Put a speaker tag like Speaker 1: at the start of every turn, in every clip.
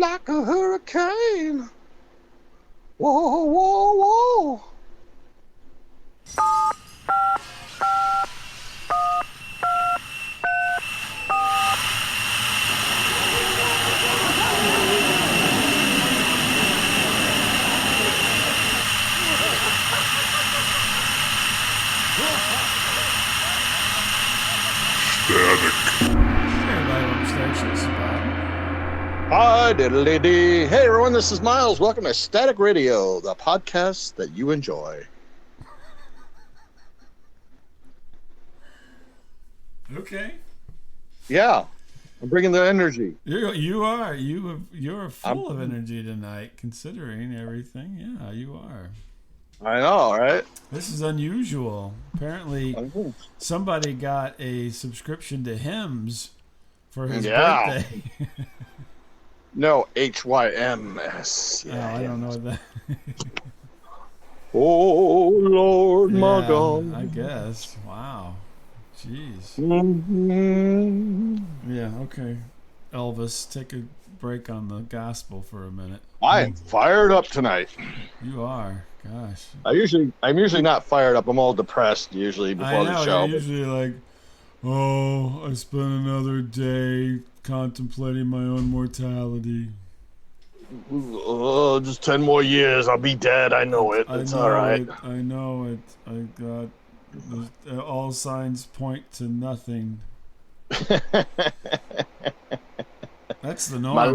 Speaker 1: like a hurricane. Whoa, whoa, whoa. Hi, diddly-dee. Hey, everyone, this is Miles. Welcome to Static Radio, the podcast that you enjoy.
Speaker 2: Okay.
Speaker 1: Yeah, I'm bringing the energy.
Speaker 2: You're full of energy tonight, considering everything. Yeah, you are.
Speaker 1: I know, right?
Speaker 2: This is unusual. Apparently, somebody got a subscription to Hymns for his birthday.
Speaker 1: No, HYMS.
Speaker 2: Yeah, I don't know what that.
Speaker 1: Oh, Lord, my God.
Speaker 2: I guess. Wow. Jeez.
Speaker 1: Mm-hmm.
Speaker 2: Yeah, okay. Elvis, take a break on the gospel for a minute.
Speaker 1: I am fired up tonight.
Speaker 2: You are. Gosh.
Speaker 1: I'm usually not fired up. I'm all depressed usually before the show.
Speaker 2: You're usually like, oh, I spent another day contemplating my own mortality.
Speaker 1: Oh, just 10 more years. I'll be dead. I know it. It's all right.
Speaker 2: I know it. I got all signs point to nothing. That's the norm.
Speaker 1: My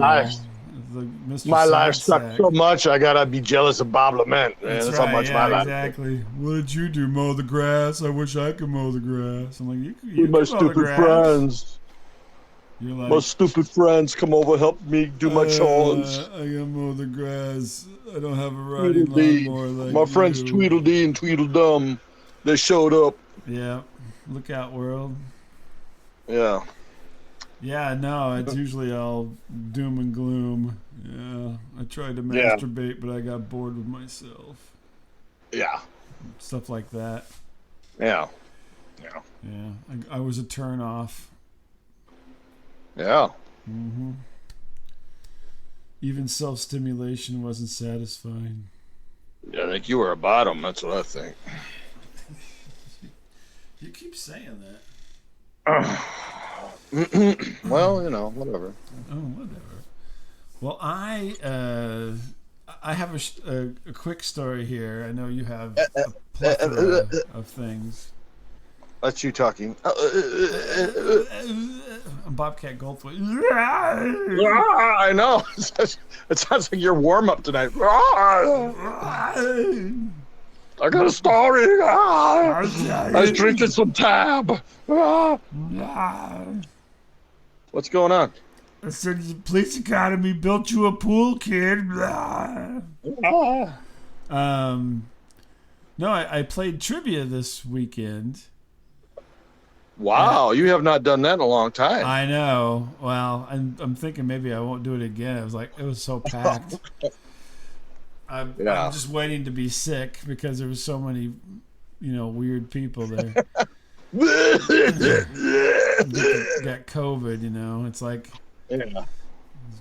Speaker 1: life sucks so much. I gotta be jealous of Bob Lament.
Speaker 2: That's right, how much my life. Exactly. What did you do? Mow the grass? I wish I could mow the grass. I'm like, you
Speaker 1: my stupid friends.
Speaker 2: You're like,
Speaker 1: my stupid friends come over, help me do my chores.
Speaker 2: I gotta mow the grass. I don't have a riding lawnmower like
Speaker 1: my friends Tweedledee and Tweedledum. They showed up.
Speaker 2: Yeah. Look out, world.
Speaker 1: Yeah.
Speaker 2: Yeah, no, it's usually all doom and gloom. Yeah, I tried to masturbate, but I got bored with myself.
Speaker 1: Yeah.
Speaker 2: Stuff like that.
Speaker 1: Yeah.
Speaker 2: I was a turn off.
Speaker 1: Yeah.
Speaker 2: Mm-hmm. Even self-stimulation wasn't satisfying.
Speaker 1: Yeah, I think you were a bottom. That's what I think.
Speaker 2: You keep saying that.
Speaker 1: Well, whatever.
Speaker 2: Oh, whatever. Well, I have a quick story here. I know you have a plethora of things.
Speaker 1: That's you talking.
Speaker 2: Bobcat Goldthwait.
Speaker 1: I know. It sounds like your warm-up tonight. I got a story. I was drinking some tab. What's going on?
Speaker 2: I said the police academy built you a pool, kid. No, I played trivia this weekend.
Speaker 1: Wow, you have not done that in a long time.
Speaker 2: I know. Well, I'm thinking maybe I won't do it again. It was so packed. I'm just waiting to be sick because there was so many, weird people there. Got COVID, It's like, it's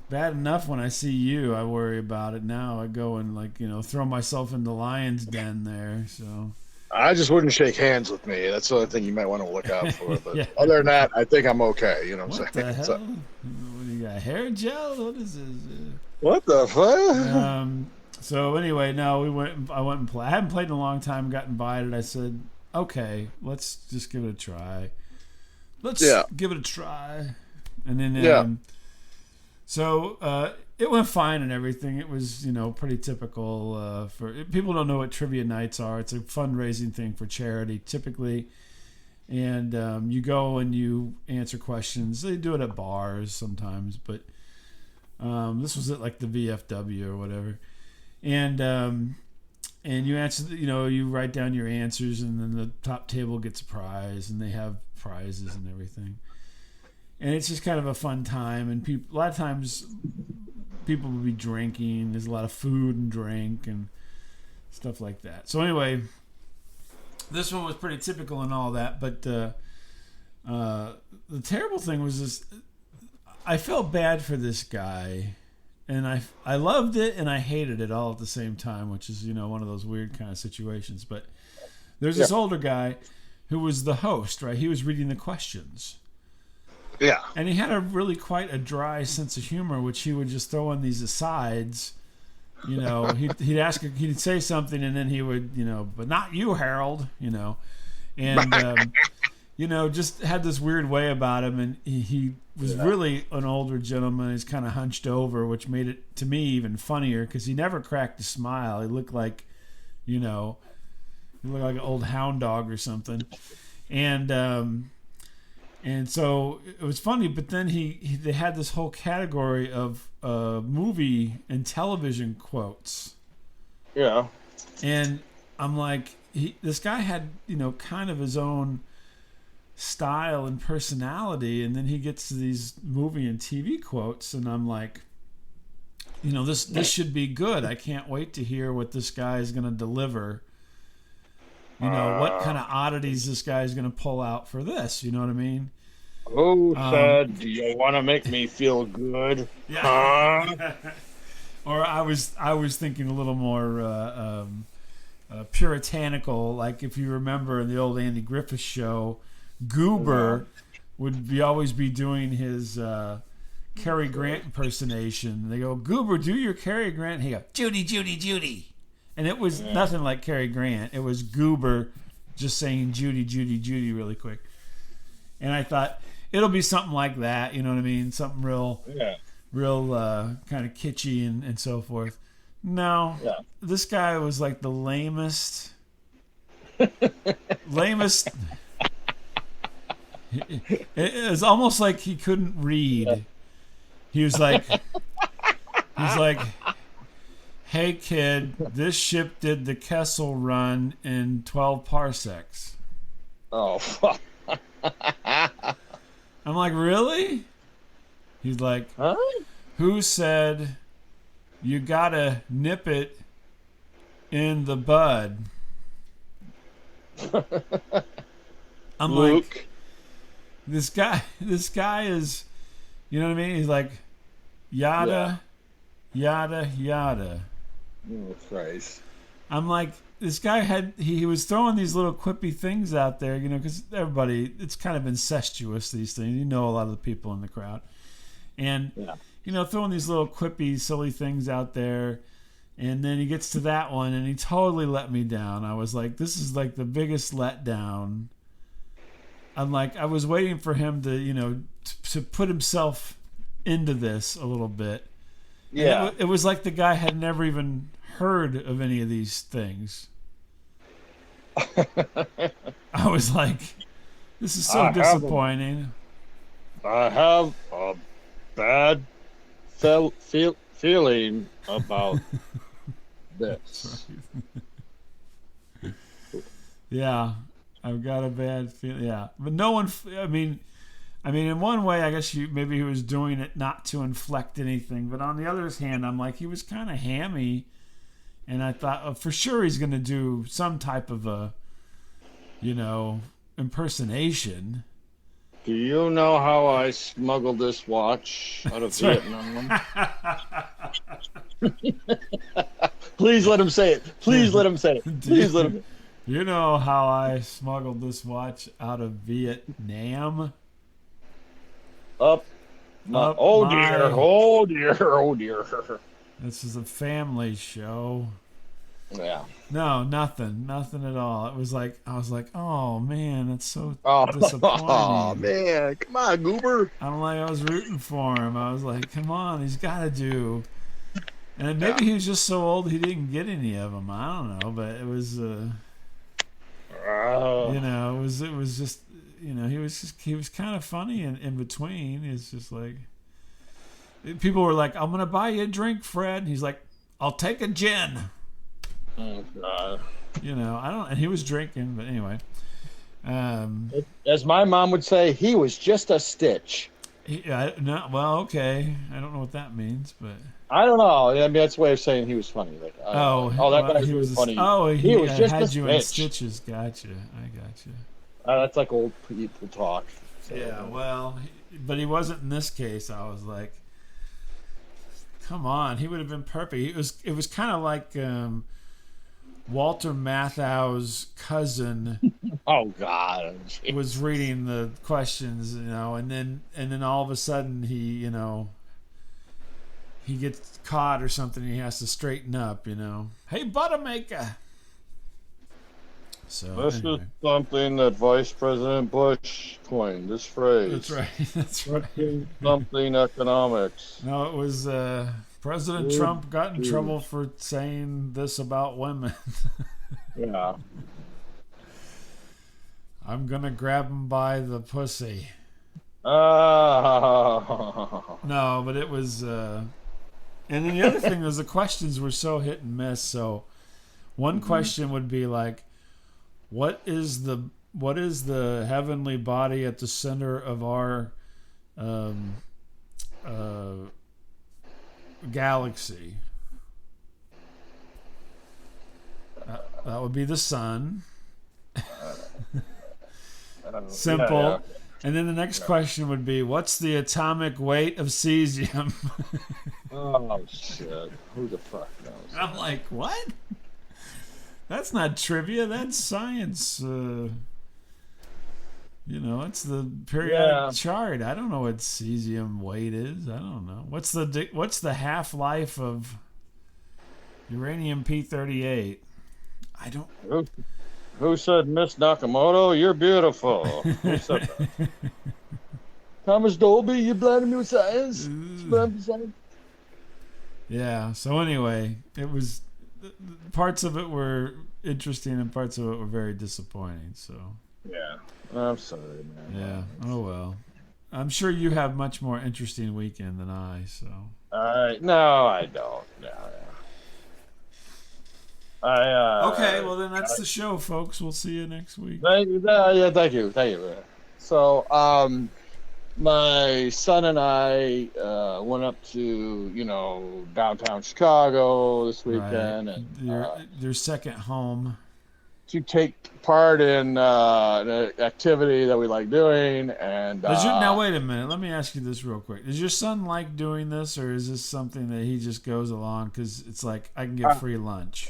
Speaker 2: bad enough when I see you. I worry about it. Now I go and throw myself in the lion's den there. So
Speaker 1: I just wouldn't shake hands with me. That's the only thing you might want to look out for. But other than that, I think I'm okay. You know what I'm saying?
Speaker 2: What the hell? What, you got hair gel? What is this?
Speaker 1: What the fuck?
Speaker 2: So anyway, no, I went and played. I hadn't played in a long time. Got invited. I said, okay, let's just give it a try. Give it a try. And then, so it went fine and everything. It was, pretty typical for people don't know what trivia nights are. It's a fundraising thing for charity typically. And you go and you answer questions. They do it at bars sometimes, but this was at like the VFW or whatever. And you answer, you write down your answers, and then the top table gets a prize, and they have prizes and everything. And it's just kind of a fun time. And a lot of times, people will be drinking. There's a lot of food and drink and stuff like that. So anyway, this one was pretty typical and all that. But the terrible thing was this: I felt bad for this guy. and I loved it and I hated it all at the same time, which is one of those weird kind of situations. But there's this older guy who was the host, right? He was reading the questions.
Speaker 1: Yeah.
Speaker 2: And he had quite a dry sense of humor, which he would just throw in these asides. He'd say something, and then he would, but not you, Harold, and just had this weird way about him, and he was really an older gentleman. He's kind of hunched over, which made it to me even funnier because he never cracked a smile. He looked like, he looked like an old hound dog or something, and so it was funny. But then they had this whole category of movie and television quotes.
Speaker 1: Yeah.
Speaker 2: And I'm like, this guy had, kind of his own style and personality, and then he gets to these movie and TV quotes, and I'm like, this should be good. I can't wait to hear what this guy is going to deliver. What kind of oddities this guy is going to pull out for this. You know what I mean?
Speaker 1: Who said, do you want to make me feel good?
Speaker 2: Yeah. Huh? Or I was thinking a little more puritanical, like if you remember in the old Andy Griffith show, Goober would always be doing his Cary Grant impersonation. They go, Goober, do your Cary Grant. He go, Judy, Judy, Judy. And it was nothing like Cary Grant. It was Goober just saying Judy, Judy, Judy really quick. And I thought, it'll be something like that, you know what I mean? Something real kind of kitschy and so forth. No, this guy was like the lamest. It was almost like he couldn't read. He was like, hey kid, this ship did the Kessel Run in 12 parsecs.
Speaker 1: Oh, fuck.
Speaker 2: I'm like, really? He's like,
Speaker 1: huh?
Speaker 2: Who said you gotta nip it in the bud? I'm
Speaker 1: Luke.
Speaker 2: like, this guy is, you know what I mean? He's like, yada, yada, yada.
Speaker 1: Oh, Christ.
Speaker 2: I'm like, this guy he was throwing these little quippy things out there, because everybody, it's kind of incestuous, these things. A lot of the people in the crowd. And, throwing these little quippy, silly things out there. And then he gets to that one, and he totally let me down. I was like, this is like the biggest letdown. I'm like, I was waiting for him to, to put himself into this a little bit. Yeah. It was like the guy had never even heard of any of these things. I was like, this is so disappointing.
Speaker 1: I have a bad feeling about this.
Speaker 2: Yeah, I've got a bad feeling. Yeah, but no one. I mean, in one way, I guess maybe he was doing it not to inflect anything, but on the other hand, I'm like, he was kind of hammy, and I thought for sure he's going to do some type of a, impersonation.
Speaker 1: Do you know how I smuggled this watch out of Vietnam? Please let him say it. Please let him say it. Please let him.
Speaker 2: You know how I smuggled this watch out of Vietnam?
Speaker 1: Oh dear.
Speaker 2: This is a family show.
Speaker 1: Yeah.
Speaker 2: No, nothing at all. It was like, I was like, oh man, that's so disappointing.
Speaker 1: Oh man, come on, Goober.
Speaker 2: I'm like, I was rooting for him. I was like, come on, he's got to do. And maybe he was just so old he didn't get any of them. I don't know, but it was, it was just, he was kind of funny in between. It's just like, people were like, I'm gonna buy you a drink, Fred. And he's like, I'll take a gin.
Speaker 1: Oh God.
Speaker 2: I don't. And he was drinking, but anyway.
Speaker 1: As my mom would say, he was just a stitch.
Speaker 2: Well, okay. I don't know what that means, but
Speaker 1: I don't know. I mean, that's a way of saying he was funny. Like, that guy was funny.
Speaker 2: Oh,
Speaker 1: he was just
Speaker 2: had
Speaker 1: a
Speaker 2: you in
Speaker 1: stitch.
Speaker 2: stitches. Gotcha. I gotcha.
Speaker 1: That's like old people talk. So.
Speaker 2: Yeah. Well, but he wasn't in this case. I was like, Come on, he would have been perfect. It was kind of like Walter Matthau's cousin
Speaker 1: Oh God.
Speaker 2: was reading the questions, and then all of a sudden he gets caught or something and he has to straighten up, Hey, Buttermaker. So
Speaker 1: this is something that Vice President Bush coined, this phrase.
Speaker 2: That's right. That's right.
Speaker 1: Something economics.
Speaker 2: No, it was President Trump got in trouble for saying this about women.
Speaker 1: Yeah.
Speaker 2: I'm going to grab him by the pussy. No, but it was... and then the other thing was the questions were so hit and miss. So one question would be like, what is the heavenly body at the center of our galaxy? That would be the sun. Simple.
Speaker 1: Yeah.
Speaker 2: And then the next question would be, what's the atomic weight of cesium?
Speaker 1: Oh, shit. Who the fuck knows?
Speaker 2: I'm like, what? That's not trivia. That's science. It's the periodic chart. I don't know what cesium weight is. I don't know. What's the half-life of uranium P-38? I don't...
Speaker 1: Who said Miss Nakamoto? You're beautiful. Who said that? Thomas Dolby, you blinded me with science.
Speaker 2: Yeah. So anyway, it was parts of it were interesting and parts of it were very disappointing. So
Speaker 1: yeah, I'm sorry, man.
Speaker 2: Yeah. Oh well. I'm sure you have much more interesting weekend than I. So.
Speaker 1: No, I don't. No.
Speaker 2: Okay, well then that's the show, folks. We'll see you next week.
Speaker 1: Thank you. So, my son and I went up to downtown Chicago this weekend,
Speaker 2: right.
Speaker 1: and
Speaker 2: your second home
Speaker 1: to take part in an activity that we like doing. And
Speaker 2: now wait a minute. Let me ask you this real quick. Does your son like doing this, or is this something that he just goes along because it's like I can get free lunch?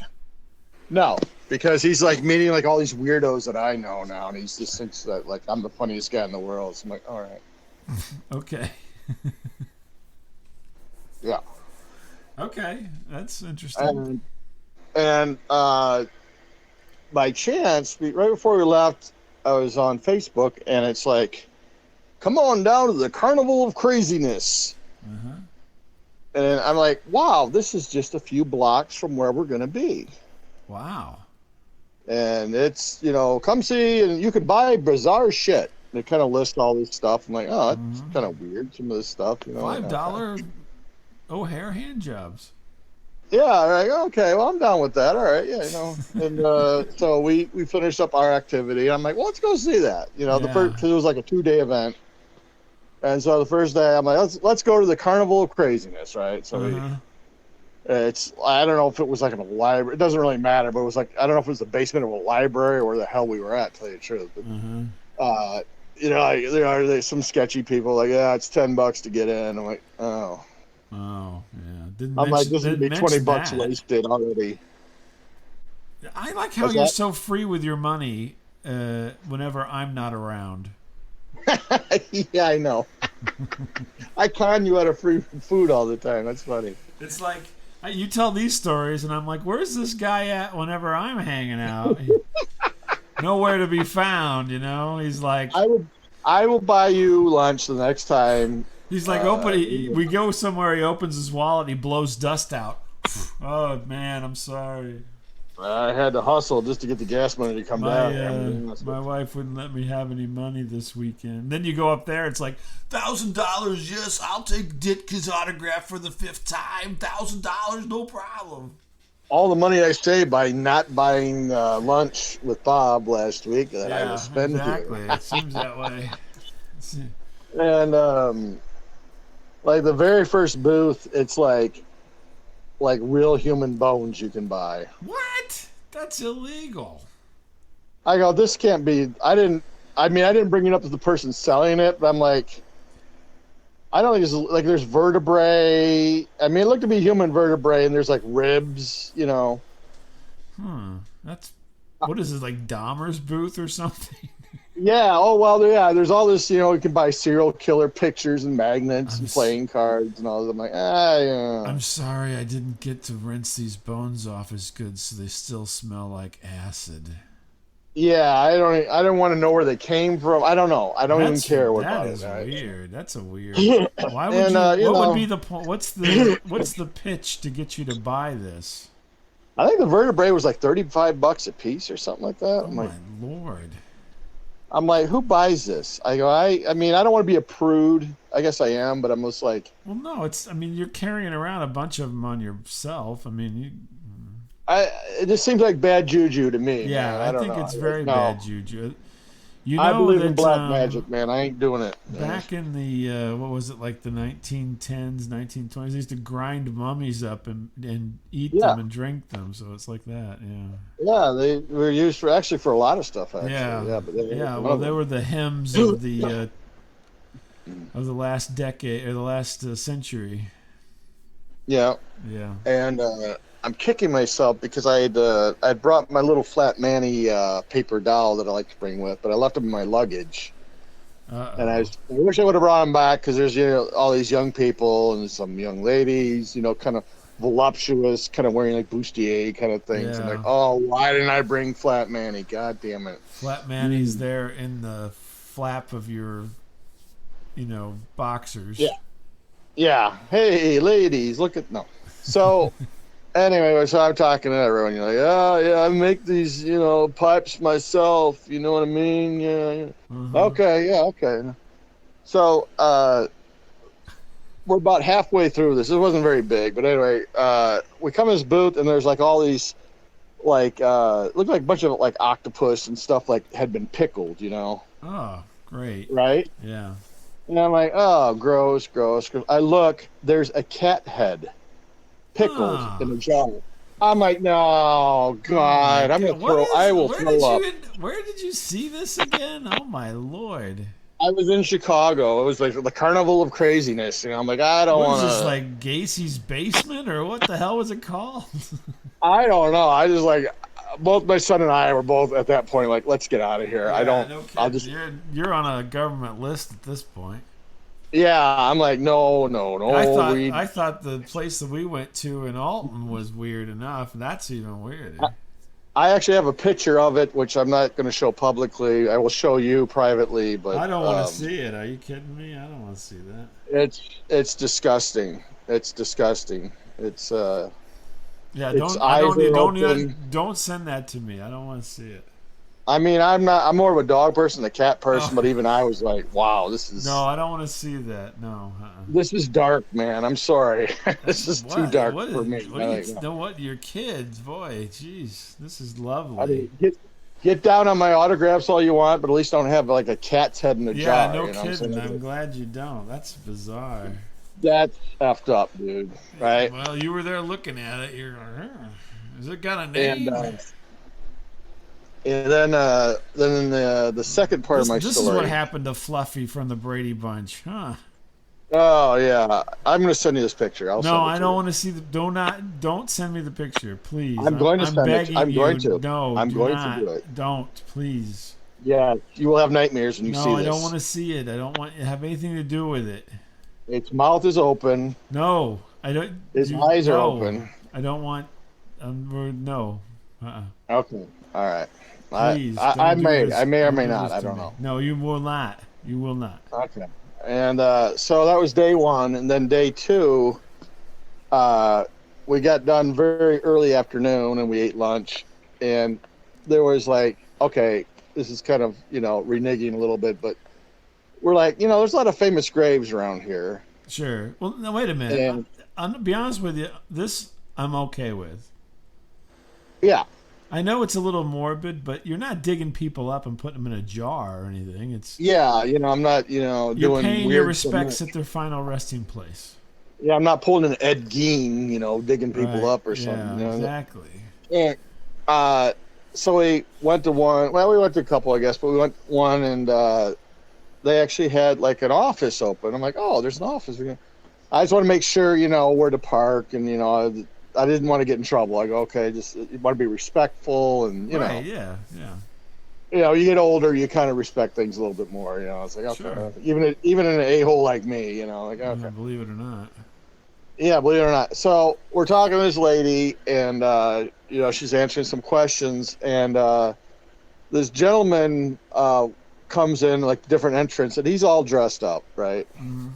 Speaker 1: No, because he's like meeting like all these weirdos that I know now, and he just thinks that like I'm the funniest guy in the world. So I'm like, all right.
Speaker 2: Okay.
Speaker 1: Yeah.
Speaker 2: Okay, that's interesting.
Speaker 1: And by chance, right before we left, I was on Facebook, and it's like, come on down to the Carnival of Craziness. Uh-huh. And I'm like, wow, this is just a few blocks from where we're going to be.
Speaker 2: Wow.
Speaker 1: And it's, come see, and you can buy bizarre shit. They kind of list all this stuff. I'm like, oh, that's kind of weird, some of this stuff.
Speaker 2: $5 O'Hare hand jobs.
Speaker 1: Yeah, like, okay, well, I'm down with that. All right, yeah, And so we finished up our activity. I'm like, well, let's go see that. The first, because it was like a 2-day event. And so the first day, I'm like, let's go to the Carnival of Craziness, right? So I don't know if it was like in a library. It doesn't really matter, but it was like, I don't know if it was the basement of a library or where the hell we were at, to tell you the truth. But, there's some sketchy people like, yeah, it's $10 to get in. I'm like, oh.
Speaker 2: Oh, yeah.
Speaker 1: I'm like, this would be $20 wasted already.
Speaker 2: I like how you're so free with your money whenever I'm not around.
Speaker 1: Yeah, I know. I con you out of free food all the time. That's funny.
Speaker 2: It's like, you tell these stories, and I'm like, where's this guy at whenever I'm hanging out? Nowhere to be found, He's like,
Speaker 1: I will buy you lunch the next time.
Speaker 2: He's like, we go somewhere, he opens his wallet, he blows dust out. Oh, man, I'm sorry.
Speaker 1: I had to hustle just to get the gas money to come down.
Speaker 2: My wife wouldn't let me have any money this weekend. Then you go up there, it's like, $1,000, yes, I'll take Ditka's autograph for the 5th time. $1,000, no problem.
Speaker 1: All the money I saved by not buying lunch with Bob last week that I will spend
Speaker 2: exactly.
Speaker 1: here.
Speaker 2: It seems that way.
Speaker 1: And like the very first booth, it's like real human bones you can buy.
Speaker 2: What? That's illegal.
Speaker 1: I go, this can't be. I didn't bring it up to the person selling it, but I'm like, I don't think it's like there's vertebrae. I mean, it looked to be human vertebrae, and there's like ribs, you know.
Speaker 2: That's what is this, like Dahmer's booth or something?
Speaker 1: Yeah. Oh well. Yeah. There's all this. You know, you can buy serial killer pictures and magnets and playing cards and all of them. Like, yeah.
Speaker 2: I'm sorry, I didn't get to rinse these bones off as good, so they still smell like acid.
Speaker 1: Yeah. I don't want to know where they came from. I don't know. I don't even care what.
Speaker 2: That is weird. That's a weird. Why would you? What would be the point? What's the pitch to get you to buy this?
Speaker 1: I think the vertebrae was like $35 a piece or something like that.
Speaker 2: Oh my lord.
Speaker 1: I'm like, who buys this? I go, I mean, I don't want to be a prude. I guess I am, but I'm just like.
Speaker 2: Well, no, I mean, you're carrying around a bunch of them on yourself. I mean,
Speaker 1: it just seems like bad juju to me.
Speaker 2: Yeah,
Speaker 1: man.
Speaker 2: I think it's very bad juju. You know,
Speaker 1: I believe in black magic, man. I ain't doing it.
Speaker 2: Back in the what was it, like the 1910s, 1920s, they used to grind mummies up and eat them and drink them. So it's like that,
Speaker 1: Yeah, they were used for a lot of stuff. Actually,
Speaker 2: well, they were the hymns of the last decade or the last century.
Speaker 1: Yeah. And I'm kicking myself because I brought my little flat Manny paper doll that I like to bring with, but I left him in my luggage. And I wish I would have brought him back because there's all these young people and some young ladies, kind of voluptuous, kind of wearing like bustier kind of things. And like, oh, why didn't I bring flat Manny? God damn it!
Speaker 2: Flat Manny's there in the flap of your, boxers.
Speaker 1: Yeah. Hey, ladies, look at So. Anyway, so I'm talking to everyone. You're like, oh, yeah, I make these, pipes myself. You know what I mean? Yeah. Mm-hmm. Okay. So we're about halfway through this. It wasn't very big, but anyway, we come in this booth, and there's like all these, like, look like a bunch of like octopus and stuff like had been pickled,
Speaker 2: Oh, great.
Speaker 1: Right?
Speaker 2: Yeah.
Speaker 1: And I'm like, oh, gross. I look, there's a cat head. Pickled in a jar. I'm like, no, God, I'm gonna throw. I will throw up.
Speaker 2: Where did you see this again? Oh my Lord!
Speaker 1: I was in Chicago. It was like the Carnival of Craziness. I'm like, I don't want to.
Speaker 2: Was this like Gacy's basement, or what the hell was it called?
Speaker 1: I don't know. I just like both my son and I were both at that point like, let's get out of here.
Speaker 2: Yeah,
Speaker 1: I don't.
Speaker 2: No kidding. I'll just. You're on a government list at this point.
Speaker 1: Yeah, I'm like, no.
Speaker 2: I thought the place that we went to in Alton was weird enough. That's even weirder.
Speaker 1: I actually have a picture of it, which I'm not going to show publicly. I will show you privately, but
Speaker 2: I don't want to see it. Are you kidding me? I don't want to see that.
Speaker 1: It's disgusting. It's disgusting. It's
Speaker 2: don't send that to me. I don't want to see it.
Speaker 1: I mean, I'm more of a dog person than a cat person, but even I was like, wow, this is...
Speaker 2: No, I don't want to see that. No.
Speaker 1: This is dark, man. I'm sorry. This is too dark for me.
Speaker 2: Your kids, boy, jeez, this is lovely.
Speaker 1: I mean, get down on my autographs all you want, but at least don't have like a cat's head in a jar.
Speaker 2: Yeah, no kidding. I'm glad you don't. That's bizarre.
Speaker 1: That's effed up, dude. Right?
Speaker 2: Well, you were there looking at it. You're like, has it got a name?
Speaker 1: And then the second part of my story.
Speaker 2: This is what happened to Fluffy from the Brady Bunch, huh?
Speaker 1: Oh yeah, I'm gonna send you this picture.
Speaker 2: I don't want to see the. Don't send me the picture, please.
Speaker 1: I'm going to send it. I'm going to.
Speaker 2: No,
Speaker 1: I'm going to do it.
Speaker 2: Don't, please.
Speaker 1: Yeah, you will have nightmares when you see this.
Speaker 2: No, I don't want to see it. I don't want it to have anything to do with it.
Speaker 1: Its mouth is open.
Speaker 2: No, I don't.
Speaker 1: His eyes are open.
Speaker 2: I don't want. No.
Speaker 1: Okay. All right.
Speaker 2: Please,
Speaker 1: I may or may not. I don't know.
Speaker 2: No, you will not. You will not.
Speaker 1: Okay. And so that was day one, and then day two, we got done very early afternoon, and we ate lunch, and there was like, okay, this is kind of reneging a little bit, but we're like, there's a lot of famous graves around here.
Speaker 2: Sure. Well, now wait a minute. And, I'm gonna be honest with you. This I'm okay with.
Speaker 1: Yeah.
Speaker 2: I know it's a little morbid, but you're not digging people up and putting them in a jar or anything. It's
Speaker 1: I'm not
Speaker 2: you're
Speaker 1: doing
Speaker 2: paying
Speaker 1: weird
Speaker 2: your respects at their final resting place.
Speaker 1: Yeah, I'm not pulling an Ed Gein, digging people up or something.
Speaker 2: Yeah, exactly.
Speaker 1: And so we went to one. Well, we went to a couple, I guess, but we went one, and they actually had like an office open. I'm like, oh, there's an office. I just want to make sure, where to park, and I didn't want to get in trouble. I go, okay, just you want to be respectful, and
Speaker 2: right, yeah.
Speaker 1: You get older, you kind of respect things a little bit more. It's like, okay, sure. Even an a-hole like me, like, okay,
Speaker 2: yeah, believe it or not.
Speaker 1: Yeah, believe it or not. So we're talking to this lady, and she's answering some questions, and this gentleman comes in like different entrance, and he's all dressed up, right?
Speaker 2: Mm-hmm.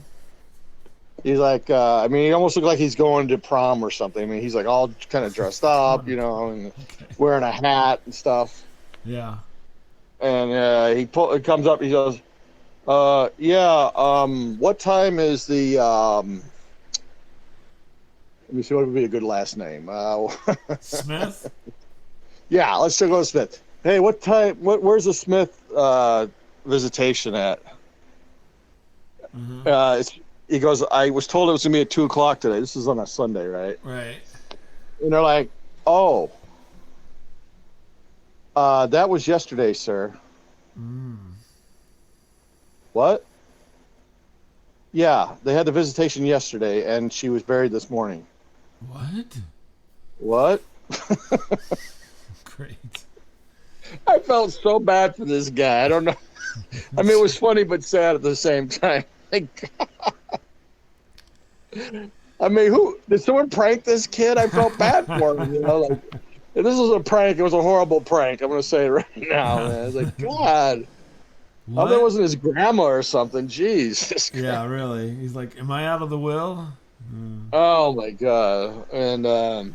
Speaker 1: He's like, he almost looks like he's going to prom or something. I mean, he's like all kind of dressed up, and wearing a hat and stuff.
Speaker 2: Yeah.
Speaker 1: And he comes up, he goes, what time is the, let me see what would be a good last name.
Speaker 2: Smith?
Speaker 1: Yeah, let's go to Smith. Hey, what time, where's the Smith visitation at?
Speaker 2: Mm-hmm.
Speaker 1: He goes, I was told it was going to be at 2:00 today. This is on a Sunday, right?
Speaker 2: Right.
Speaker 1: And they're like, oh, that was yesterday, sir. What? Yeah, they had the visitation yesterday, and she was buried this morning. What?
Speaker 2: Great.
Speaker 1: I felt so bad for this guy. I don't know. I mean, it was funny but sad at the same time. I mean, did someone prank this kid? I felt bad for him. If this was a prank, it was a horrible prank. I'm going to say it right now, man. It's like, God. I hope it wasn't his grandma or something. Jeez.
Speaker 2: Yeah, really. He's like, am I out of the will?
Speaker 1: Oh, my God. And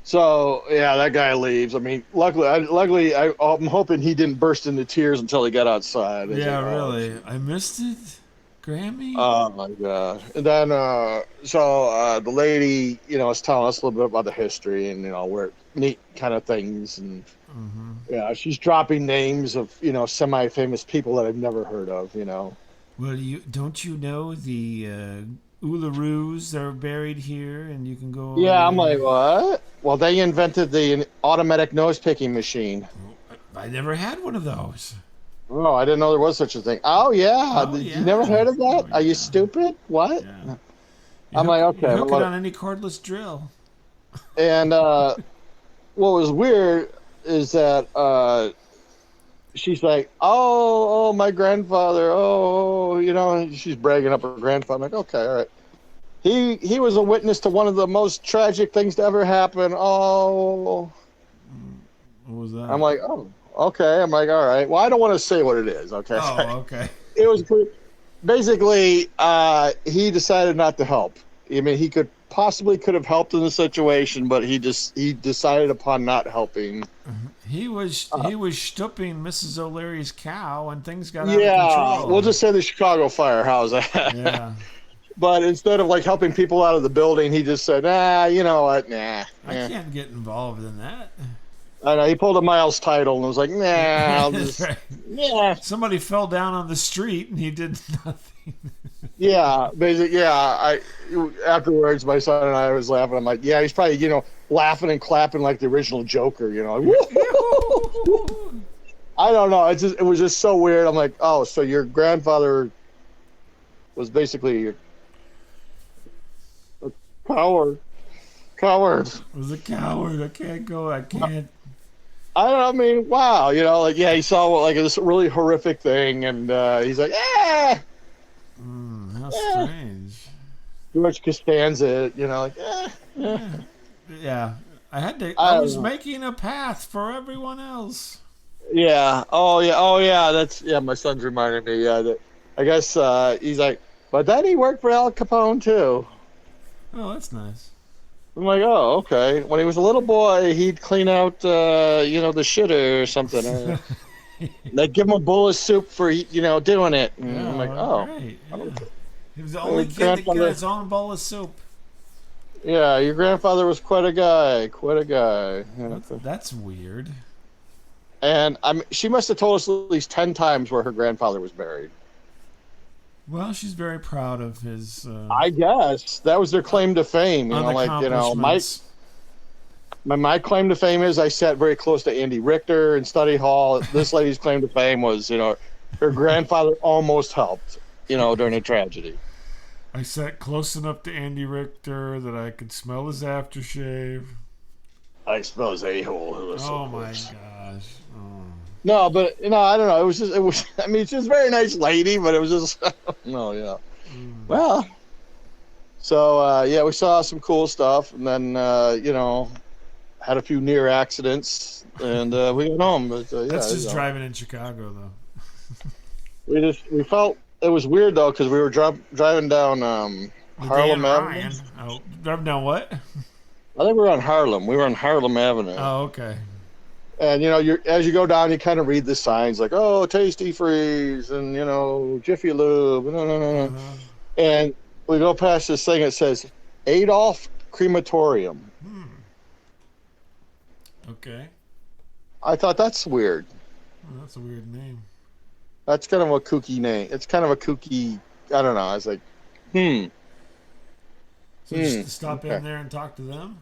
Speaker 1: so, yeah, that guy leaves. I mean, luckily, I'm hoping he didn't burst into tears until he got outside.
Speaker 2: Yeah, really. I missed it? Grammy?
Speaker 1: Oh, my God. And then, the lady, is telling us a little bit about the history and, where neat kind of things. And, she's dropping names of, semi-famous people that I've never heard of, Well,
Speaker 2: don't you know the Ularoos are buried here and you can go...
Speaker 1: Yeah, I'm like, what? Well, they invented the automatic nose-picking machine.
Speaker 2: I never had one of those.
Speaker 1: Oh, I didn't know there was such a thing. Oh, yeah. You never heard of that? Are you stupid? What?
Speaker 2: Yeah.
Speaker 1: I'm like, okay.
Speaker 2: You hook it on any cordless drill.
Speaker 1: And what was weird is that she's like, oh, my grandfather. Oh, she's bragging up her grandfather. I'm like, okay, all right. He was a witness to one of the most tragic things to ever happen. Oh.
Speaker 2: What was that?
Speaker 1: I'm like, oh. Okay, I'm like, all right. Well, I don't want to say what it is. Okay.
Speaker 2: Oh, okay.
Speaker 1: It was basically he decided not to help. I mean, he could have helped in the situation, but he decided upon not helping.
Speaker 2: He was stooping Mrs. O'Leary's cow, and things got out of control.
Speaker 1: We'll just say the Chicago fire. How's that?
Speaker 2: Yeah.
Speaker 1: But instead of helping people out of the building, he just said, you know what? Nah.
Speaker 2: I can't get involved in that.
Speaker 1: I know, he pulled a Miles title and was like, nah, I'll just,
Speaker 2: right.
Speaker 1: Yeah.
Speaker 2: Somebody fell down on the street and he did nothing.
Speaker 1: Yeah, basically, yeah. Afterwards, my son and I was laughing. I'm like, yeah, he's probably, laughing and clapping like the original Joker, I don't know. It was just so weird. I'm like, oh, so your grandfather was basically a coward.
Speaker 2: Was a coward. I can't go. I can't.
Speaker 1: I don't know. I mean, wow. He saw this really horrific thing, and he's like,
Speaker 2: how strange.
Speaker 1: George Costanza,
Speaker 2: Yeah. I was making a path for everyone else.
Speaker 1: Yeah. Oh, yeah. My son's reminding me. Yeah. That I guess he's like, but then he worked for Al Capone too.
Speaker 2: Oh, that's nice.
Speaker 1: I'm like, oh, okay. When he was a little boy, he'd clean out, the shitter or something. They'd give him a bowl of soup for, doing it. And I'm like, oh.
Speaker 2: Right. Yeah. He was the only kid that got his own bowl of soup.
Speaker 1: Yeah, your grandfather was quite a guy.
Speaker 2: That's weird.
Speaker 1: And she must have told us at least 10 times where her grandfather was buried.
Speaker 2: Well, she's very proud of his.
Speaker 1: I guess that was their claim to fame. My claim to fame is I sat very close to Andy Richter in study hall. This lady's claim to fame was, Her grandfather almost helped, during a tragedy.
Speaker 2: I sat close enough to Andy Richter that I could smell his aftershave.
Speaker 1: I suppose a-hole.
Speaker 2: Oh my gosh. Oh.
Speaker 1: No, but I don't know. It was. I mean, she's a very nice lady, but it was just. No, yeah. Well. So we saw some cool stuff, and then had a few near accidents, and we went home. But
Speaker 2: that's just driving in Chicago, though.
Speaker 1: we felt it was weird though because we were driving down Harlem Avenue.
Speaker 2: Oh, driving down what?
Speaker 1: I think we were on Harlem. We were on Harlem Avenue.
Speaker 2: Oh, okay.
Speaker 1: And as you go down, you kind of read the signs like, "Oh, Tasty Freeze," and Jiffy Lube, and we go past this thing that says Adolf Crematorium.
Speaker 2: Okay.
Speaker 1: I thought that's weird.
Speaker 2: Oh, that's a weird name.
Speaker 1: That's kind of a kooky name. It's kind of a kooky. I don't know. I was like,
Speaker 2: So just stop in there and talk to them?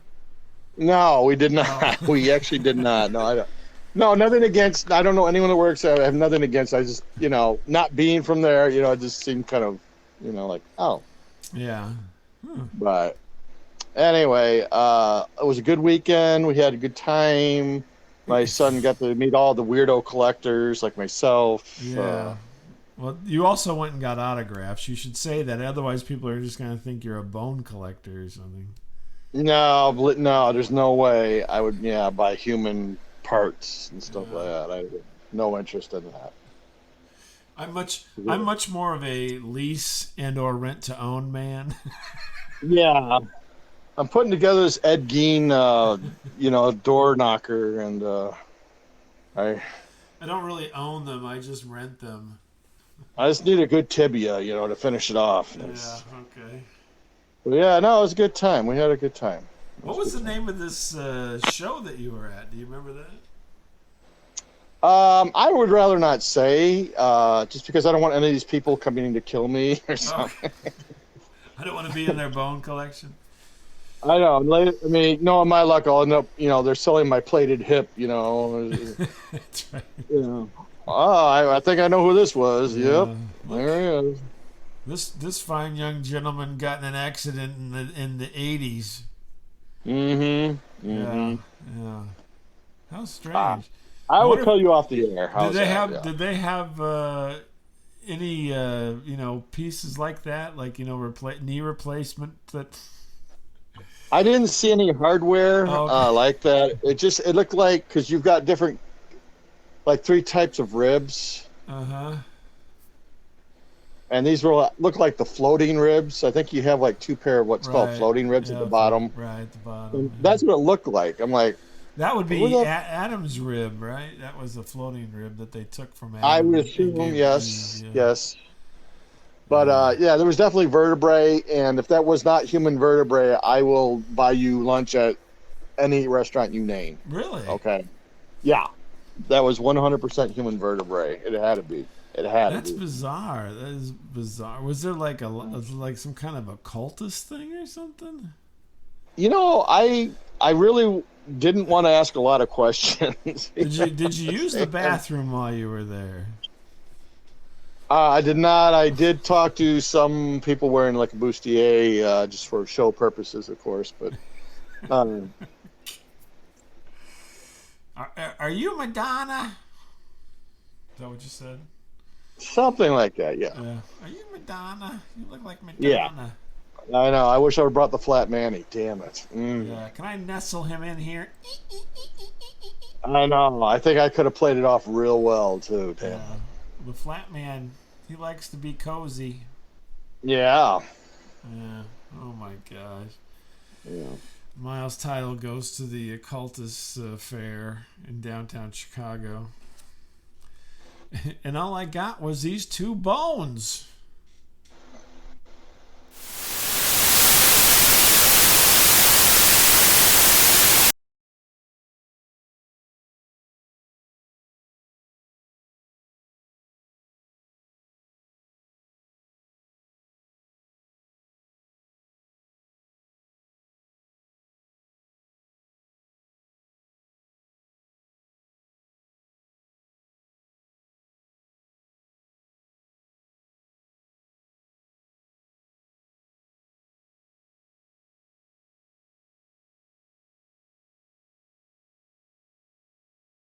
Speaker 1: No, we did not. Oh. We actually did not. No, I don't. No, nothing against. I don't know anyone that works there. I have nothing against. I just, not being from there, it just seemed kind of, like, oh.
Speaker 2: Yeah.
Speaker 1: But anyway, it was a good weekend. We had a good time. My son got to meet all the weirdo collectors like myself.
Speaker 2: Yeah. Well, you also went and got autographs. You should say that. Otherwise, people are just going to think you're a bone collector or something.
Speaker 1: No, there's no way I would, buy human parts and stuff like that. I have no interest in that.
Speaker 2: I'm much more of a lease and or rent to own man.
Speaker 1: Yeah. I'm putting together this Ed Gein, door knocker, and I
Speaker 2: don't really own them. I just rent them.
Speaker 1: I just need a good tibia, to finish it off.
Speaker 2: Yeah, okay.
Speaker 1: But yeah, no, it was a good time. We had a good time.
Speaker 2: What was the name of this show that you were at? Do you remember that?
Speaker 1: I would rather not say, just because I don't want any of these people coming to kill me or something.
Speaker 2: Okay. I don't want to be in their bone collection.
Speaker 1: I know. I mean, knowing my luck, I'll end up, they're selling my plated hip,
Speaker 2: That's right.
Speaker 1: Oh, I think I know who this was. Yeah. Yep. There he is.
Speaker 2: This fine young gentleman got in an accident in the 80s.
Speaker 1: Mm-hmm.
Speaker 2: Yeah. How strange.
Speaker 1: I will tell you off the air.
Speaker 2: Did they have any pieces like that, like knee replacement that?
Speaker 1: I didn't see any hardware like that. It looked like, because you've got different, like 3 types of ribs. And these look like the floating ribs. I think you have like 2 pair of what's called floating ribs at the bottom.
Speaker 2: Right at the bottom.
Speaker 1: That's what it looked like. I'm like,
Speaker 2: that would be Adam's rib, right? That was the floating rib that they took from Adam.
Speaker 1: I would assume, yes. But there was definitely vertebrae, and if that was not human vertebrae, I will buy you lunch at any restaurant you name.
Speaker 2: Really?
Speaker 1: Okay. Yeah, that was 100% human vertebrae. It had to be.
Speaker 2: That's bizarre. That is bizarre. Was there like some kind of occultist thing or something?
Speaker 1: I really didn't want to ask a lot of questions.
Speaker 2: Did you use the bathroom while you were there?
Speaker 1: I did not. I did talk to some people wearing like a bustier, just for show purposes, of course. But
Speaker 2: are you Madonna? Is that what you said?
Speaker 1: Something like that, yeah.
Speaker 2: Are you Madonna? You look like Madonna.
Speaker 1: Yeah. I know. I wish I would have brought the flat Manny. Damn it.
Speaker 2: Yeah. Can I nestle him in here?
Speaker 1: I know. I think I could have played it off real well too. Damn.
Speaker 2: The flat man, he likes to be cozy.
Speaker 1: Yeah.
Speaker 2: Yeah. Oh my gosh.
Speaker 1: Yeah.
Speaker 2: Miles' title goes to the occultist fair in downtown Chicago. And all I got was these 2 bones.